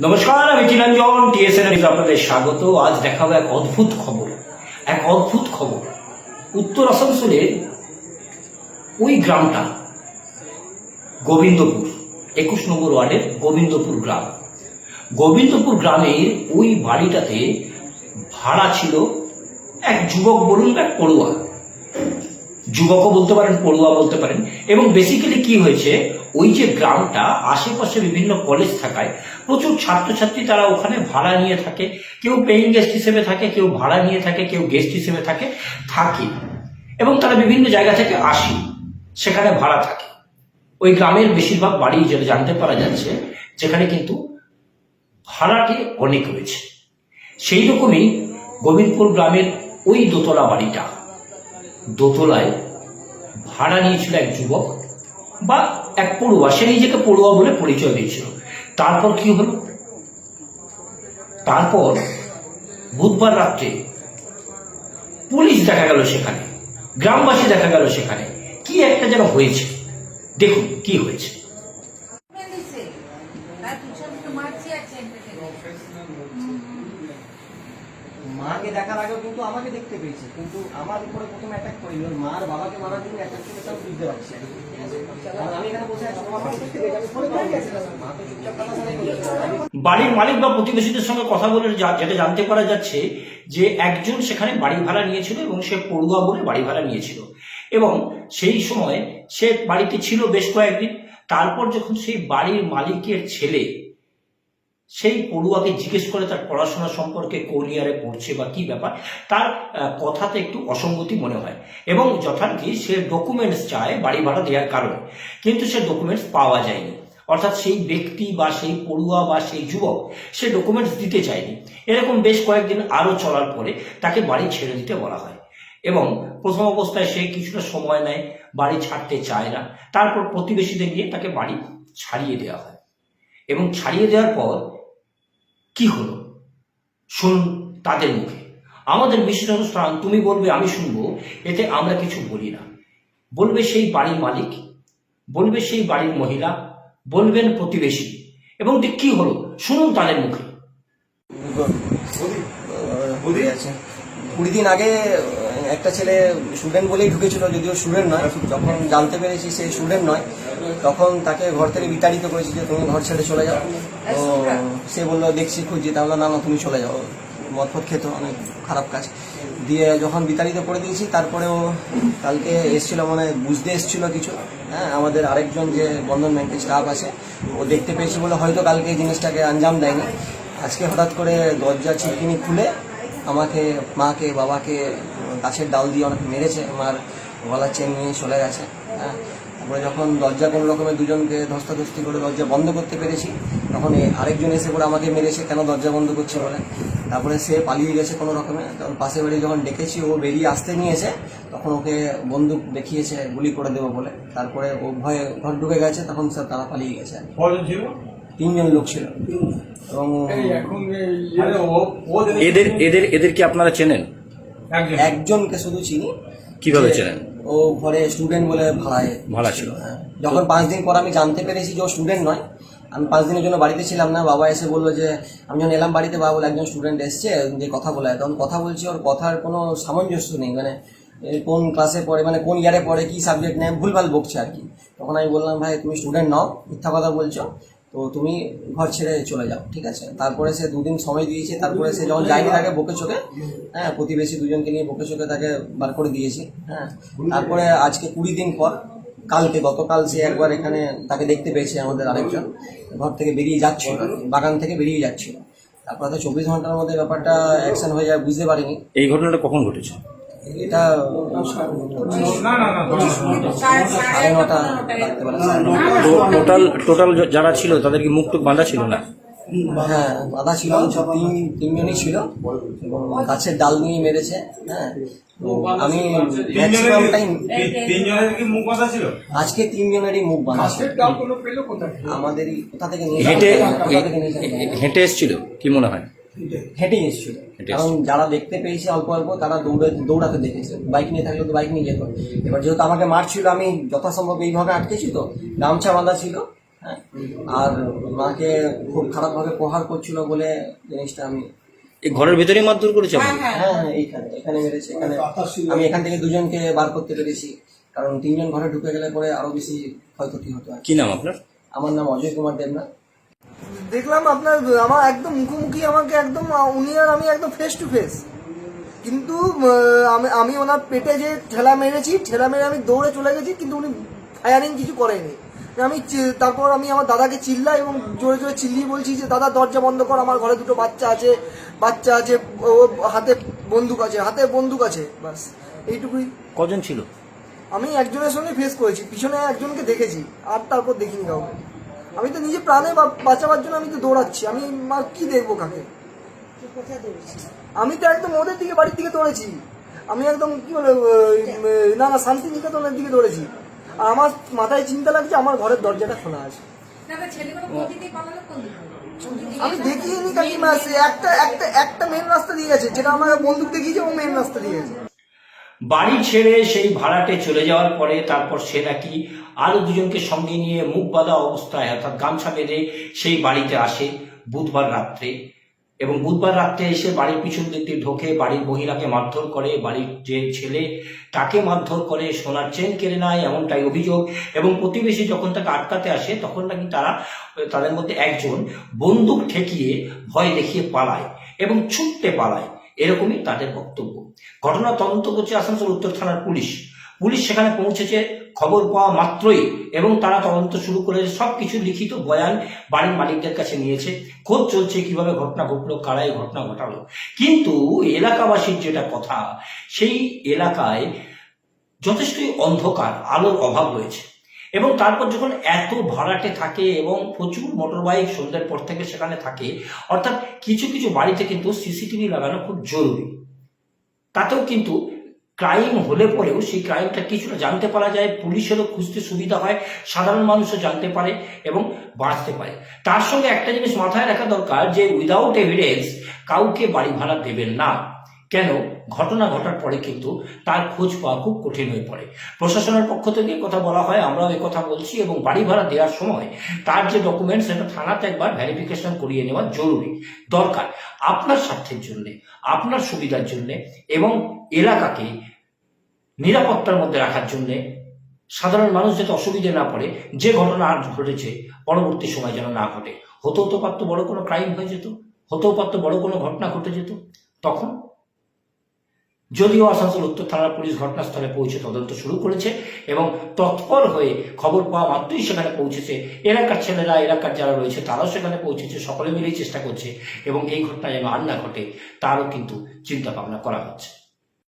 নমস্কার, আমি চিরঞ্জন টিএসএন আপনাদের স্বাগত। আজ দেখাবো এক অদ্ভুত খবর। উত্তর আসানসোলের ওই গ্রামটা গোবিন্দপুর, 21 নম্বর ওয়ার্ডের গোবিন্দপুর গ্রাম। গোবিন্দপুর গ্রামের ওই বাড়িটাতে ভাড়া ছিল এক যুবক, বলুন এক পড়ুয়া, যুবকও বলতে পারেন, পড়ুয়া বলতে পারেন। এবং বেসিক্যালি কি হয়েছে, ওই যে গ্রামটা আশেপাশে বিভিন্ন কলেজ থাকায় প্রচুর ছাত্রছাত্রী তারা ওখানে ভাড়া নিয়ে থাকে। কেউ পেইং গেস্ট হিসেবে থাকে, কেউ ভাড়া নিয়ে থাকে, কেউ গেস্ট হিসেবে থাকে এবং তারা বিভিন্ন জায়গা থেকে আসে, সেখানে ভাড়া থাকে। ওই গ্রামের বেশিরভাগ বাড়ি যেটা জানতে পারা যাচ্ছে, যেখানে কিন্তু ভাড়াটি অনেক রয়েছে। সেই রকমই গোবিন্দপুর গ্রামের ওই দোতলা বাড়িটা, দোতলায় ভাড়া নিয়েছিল এক যুবক বা এক পড়ুয়া। সে নিজেকে পড়ুয়া বলে পরিচয় দিয়েছিল। তারপর কি হলো, তারপর বুধবার রাত্রে পুলিশ দেখা গেল সেখানে, গ্রামবাসী দেখা গেল সেখানে। কি একটা যেন হয়েছে, দেখুন কি হয়েছে। মাকে দেখার আগেও কিন্তু আমাকে দেখতে পেয়েছে, কিন্তু আমার উপরে প্রথমে অ্যাটাক করিনি। ওর মার বাবাকে মারার জন্য অ্যাটাক করে, তাও বুঝতে পারছি। আমি এখানে বসে আছি, আমার দেখতে পেয়েছি, আমি ফোনে দাঁড়িয়ে আছি, মা তো চুপচাপ কথা শুনে। বাড়ির মালিক বা প্রতিবেশীদের সঙ্গে কথা বলে যেটা জানতে পারা যাচ্ছে যে একজন সেখানে বাড়ি ভাড়া নিয়েছিল এবং সে পড়ুয়া বলে বাড়ি ভাড়া নিয়েছিল। এবং সেই সময় সে বাড়িতে ছিল বেশ কয়েকদিন। তারপর যখন সেই বাড়ির মালিকের ছেলে সেই পড়ুয়াকে জিজ্ঞেস করে তার পড়াশোনা সম্পর্কে, কোন ইয়ারে পড়ছে বা কি ব্যাপার, তার কথাতে একটু অসঙ্গতি মনে হয় এবং যথারীতি সে ডকুমেন্টস চায় বাড়ি ভাড়া দেওয়ার কারণে, কিন্তু সে ডকুমেন্টস পাওয়া যায়নি। অর্থাৎ সেই ব্যক্তি বা সেই পড়ুয়া বা সেই যুবক সে ডকুমেন্টস দিতে চায়নি। এরকম বেশ কয়েকদিন আরও চলার পরে তাকে বাড়ি ছেড়ে দিতে বলা হয় এবং প্রথম অবস্থায় সে কিছুটা সময় নেয়, বাড়ি ছাড়তে চায় না। তারপর প্রতিবেশীদের নিয়ে তাকে বাড়ি ছাড়িয়ে দেওয়া হয় এবং ছাড়িয়ে দেওয়ার পর কি হলো শুনুন তাদের মুখে। আমাদের বিশেষ অনুষ্ঠান তুমি বলবে আমি শুনবো, এতে আমরা কিছু বলি না। বলবে সেই বাড়ির মালিক, বলবে সেই বাড়ির মহিলা, বলবেন প্রতিবেশী। এবং ঠিক কি হলো শুনুন তাদের মুখে। 20 দিন আগে একটা ছেলে স্টুডেন্ট বলেই ঢুকেছিল, যদিও স্টুডেন্ট নয়। যখন জানতে পেরেছি সে স্টুডেন্ট নয়, তখন তাকে ঘর থেকে বিতাড়িত করেছি যে তুমি ঘর ছেড়ে চলে যাও। তো সে বললো দেখছি খুঁজছি, তাহলে না তুমি চলে যাও। মদ ফদ খেত, অনেক খারাপ কাজ। দিয়ে যখন বিতাড়িত করে দিয়েছি, তারপরেও কালকে এসছিল, মানে বুঝতে এসছিল কিছু। হ্যাঁ, আমাদের আরেকজন যে বন্ধন ব্যাংকের স্টাফ আছে, ও দেখতে পেয়েছি বলে হয়তো কালকে জিনিসটাকে আঞ্জাম দেয়নি। আজকে হঠাৎ করে দরজা ছিটকিনি খুলে আমাকে, মাকে, বাবাকে গাছের ডাল দিয়ে অনেক মেরেছে। আমার গলার চেন নিয়ে চলে গেছে। হ্যাঁ, তারপরে যখন দরজা কোনো রকমের দুজনকে ধস্তাধস্তি করে দরজা বন্ধ করতে পেরেছি, তখন আরেকজন এসে করে আমাকে মেরেছে, কেন দরজা বন্ধ করছে বলে। তারপরে সে পালিয়ে গেছে কোনো রকমে। তখন পাশে বাড়ি যখন ডেকেছি, ও বেরিয়ে আসতে নিয়েছে, তখন ওকে বন্দুক দেখিয়েছে গুলি করে দেবো বলে। তারপরে ও ভয়ে ঘর ঢুকে গেছে, তখন স্যার তারা পালিয়ে গেছে। 3জন লোক ছিল। এবং এদের কি আপনারা চেনেন? একজনকে শুধু চিনি। কিভাবে চেনেন? ও ঘরে স্টুডেন্ট বলে ভাড়া ছিল। যখন 5 দিন পর আমি জানতে পেরেছি যে ও স্টুডেন্ট নয়, আমি 5 দিনের জন্য বাড়িতে ছিলাম না। বাবা এসে বললো যে, আমি যখন এলাম বাড়িতে, বাবা বলে একজন স্টুডেন্ট এসছে, যে কথা বলে। তখন কথা বলছি, ওর কথার কোনো সামঞ্জস্য নেই, মানে কোন ক্লাসে পড়ে, মানে কোন ইয়ারে পড়ে, কি সাবজেক্ট নেয়, ভুলভাল বকছে আর কি। তখন আমি বললাম, ভাই তুমি স্টুডেন্ট নও, মিথ্যা কথা বলছো, তো তুমি ঘর ছেড়ে চলে যাও, ঠিক আছে। তারপরে সে 2 দিন সময় দিয়েছে। তারপরে সে যখন যায়নি, তাকে বকে চোখে, হ্যাঁ, প্রতিবেশী দুজনকে নিয়ে বকে চোখে তাকে বার করে দিয়েছি। হ্যাঁ, তারপরে আজকে 20 দিন পর, গতকাল সে একবার এখানে তাকে দেখতে পেয়েছে আমাদের আরেকজন, ঘর থেকে বেরিয়ে যাচ্ছিল, বাগান থেকে বেরিয়ে যাচ্ছিল। তারপরে তো 24 ঘন্টার মধ্যে ব্যাপারটা অ্যাকশন হয়ে যায়, বুঝতে পারিনি। এই ঘটনাটা কখন ঘটেছে? এটা 9:30 লাগতে পারে। টোটাল যারা ছিল তাদের কি মুখ টুক বাঁধা ছিল না? হ্যাঁ, বাধা ছিল। তিনজনই ছিল এবং গাছের ডাল নিয়ে মেরেছে। হ্যাঁ, আমি ম্যাক্সিমাম টাইম আজকে 3জনেরই মুখ বাঁধা ছিল। আমাদেরই কোথা থেকে নিয়ে হেঁটে এসেছিল কি মনে হয়? হেঁটেই এসেছিল, কারণ যারা দেখতে পেয়েছে অল্প অল্প, তারা দৌড়াতে দেখেছে। বাইক নিয়ে থাকলে তো বাইক নিয়ে যেত। এবার যেহেতু আমাকে মারছিল, আমি যথাসম্ভব এইভাবে আটকেছি, তো গামছা বাঁধা ছিল। হ্যাঁ, আর মাকে খুব খারাপভাবে প্রহার করছিল বলে জিনিসটা আমি এই ঘরের ভেতরেই মারধর করেছে আপনাকে? হ্যাঁ হ্যাঁ এইখানে এখানে মেরেছে। এখানে আমি এখান থেকে দুজনকে বার করতে পেরেছি, কারণ তিনজন ঘরে ঢুকে গেলে পরে আরো বেশি ক্ষয়ক্ষতি হতো আর কি। কি নাম আপনার? আমার নাম অজয় কুমার দেবনাথ। দেখলাম আপনার আমার একদম মুখোমুখি, আমাকে একদম উনি আর আমি একদম ফেস টু ফেস, কিন্তু আমি ওনার পেটে যে ঠেলা মেরেছি, ঠেলা মেরে আমি দৌড়ে চলে গেছি, কিন্তু উনি ফায়ারিং কিছু করেনি। তারপর আমি আমার দাদাকে চিল্লাই এবং জোরে জোরে চিল্লিয়ে বলছি যে দাদা দরজা বন্ধ কর, আমার ঘরে দুটো বাচ্চা আছে, ও হাতে বন্দুক আছে, বাস এইটুকুই। কজন ছিল? আমি একজনের সঙ্গে ফেস করেছি, পিছনে একজনকে দেখেছি, আর তারপর দেখিনি কাউকে। আমি তো নিজে প্রাণে বাঁচাবার জন্য আমি তো দৌড়াচ্ছি, আমি আর কি দেখবো কাকে। আমি তো একদম ওদের দিকে, বাড়ির দিকে দৌড়েছি। আমি একদম কি বলে না শান্তিনিকেতনের দিকে দৌড়েছি। আর আমার মাথায় চিন্তা লাগছে আমার ঘরের দরজাটা খোলা আছে। আমি দেখিনি কাকিমা, সে একটা মেন রাস্তা দিয়ে গেছে, যেটা আমার বন্দুক দেখিয়েছে, ও মেন রাস্তা দিয়ে গেছে। বাড়ি ছেড়ে সেই ভাড়াটে চলে যাওয়ার পরে তারপর সে নাকি আরো দুজনকে সঙ্গে নিয়ে মুখ বাঁধা অবস্থায় অর্থাৎ গামছা বেঁধে সেই বাড়িতে আসে বুধবার রাত্রে, এবং বুধবার রাত্রে এসে বাড়ির পিছন দিক দিয়ে ঢোকে, বাড়ির মহিলাকে মারধর করে, বাড়ির যে ছেলে তাকে মারধর করে, সোনার চেন কেড়ে নেয়, এমনটাই অভিযোগ। এবং প্রতিবেশী যখন তাকে আটকাতে আসে তখন নাকি তাদের মধ্যে একজন বন্দুক ঠেকিয়ে ভয় দেখিয়ে পালায় এবং ছুটতে পালায়, এরকমই তাদের বক্তব্য। ঘটনা তদন্ত করছে আসানসোল উত্তর থানার পুলিশ সেখানে পৌঁছেছে খবর পাওয়া মাত্রই, এবং তারা তদন্ত শুরু করে সবকিছু লিখিত বয়ান বাড়ির মালিকদের কাছে নিয়েছে। খোঁজ চলছে কিভাবে ঘটনা ঘটলো, কারা এই ঘটনা ঘটালো। কিন্তু এলাকাবাসীর যেটা কথা, সেই এলাকায় যথেষ্টই অন্ধকার, আলোর অভাব রয়েছে। এবং তারপর যখন এত ভাড়াটে থাকে এবং প্রচুর মোটরবাইক সন্ধ্যের পর থেকে সেখানে থাকে, অর্থাৎ কিছু কিছু বাড়িতে কিন্তু সিসিটিভি লাগানো খুব জরুরি। তাতেও কিন্তু ক্রাইম হলে পরেও সেই ক্রাইমটা কিছুটা জানতে পারা যায়, পুলিশেরও খুঁজতে সুবিধা হয়, সাধারণ মানুষও জানতে পারে এবং বাঁচতে পারে। তার সঙ্গে একটা জিনিস মাথায় রাখা দরকার যে উইদাউট এভিডেন্স কাউকে বাড়ি ভাড়া দেবেন না। কেন? ঘটনা ঘটার পরে কিন্তু তার খোঁজ পাওয়া খুব কঠিন হয়ে পড়ে। প্রশাসনের পক্ষ থেকে কথা বলা হয়, আমরাও কথা বলছি, এবং বাড়ি ভাড়া দেওয়ার সময় তার যে ডকুমেন্টস সেটা থানাতে একবার ভেরিফিকেশন করিয়ে নেওয়া জরুরি দরকার, আপনার স্বার্থের জন্য, আপনার সুবিধার জন্য, এবং এলাকাকে নিরাপত্তার মধ্যে রাখার জন্য, সাধারণ মানুষ যাতে অসুবিধে না পড়ে। যে ঘটনা আজ ঘটেছে পরবর্তী সময় যেন না ঘটে। হতেও তো পারতো বড় কোনো ক্রাইম হয়ে যেত, হতেও পারতো বড় কোনো ঘটনা ঘটে যেত। তখন যদিও আসানসোল উত্তর থানার পুলিশ ঘটনাস্থলে পৌঁছে তদন্ত শুরু করেছে এবং তৎপর হয়ে খবর পাওয়া মাত্রই সেখানে পৌঁছেছে। এলাকার ছেলেরা, এলাকার যারা রয়েছে তারাও সেখানে পৌঁছেছে, সকলে মিলেই চেষ্টা করছে এবং এই ঘটনা যেন আর না ঘটে তারও কিন্তু চিন্তা ভাবনা করা হচ্ছে।